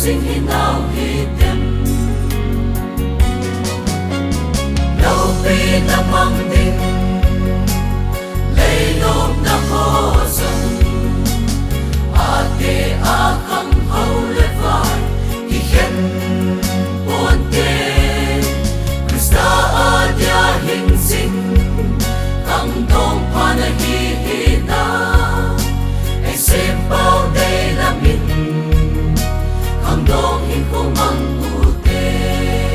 sinh hi nào hi tem đâu bi na mang ding lấy lốp na ho sông a te a khăng hậu lệ vai hi khen buồn tê Krista a dia hình sinh khăng đông pa na hi na ai xem bao đây là mình khăng đông hình không mang u tê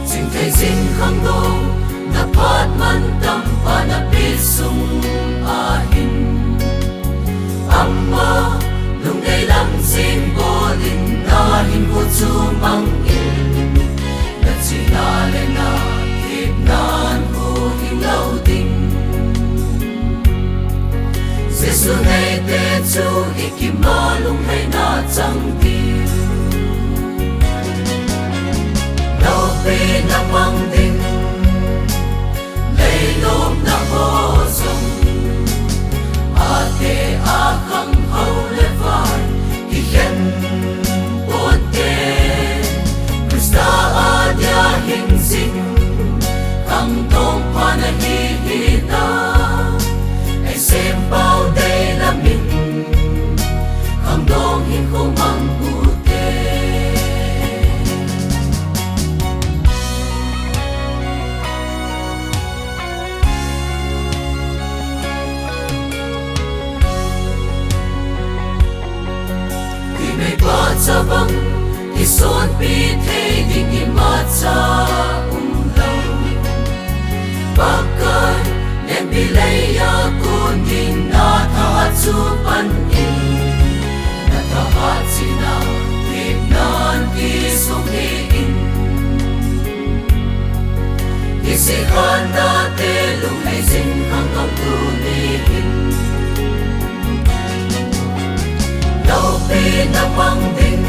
xin thầy xin khăng đông dapat man tampa na pisung ahin amma lung day lam sin bolin na hin ko chu mang in na sinale na hip nan ko hin lau ding Giêsu này te chu ikima lung hay na chang tiu đâu pe na mang ding lấy lốp na ho sông a te a khăng hậu lệ vai hi khen buồn tê Krista a dia hình sinh khăng đông pa na hi na ai xem bao đây là mình khăng đông hin không mang u tê cha vang i son pi thei ding i ma cha lâu bakai nem bi lei ya kun ding na tha chu pan in na tha ha chi na hip nan ki song hi in ki se khan na te lung hai sin khang ngam tu ni in đâu pe na mang ding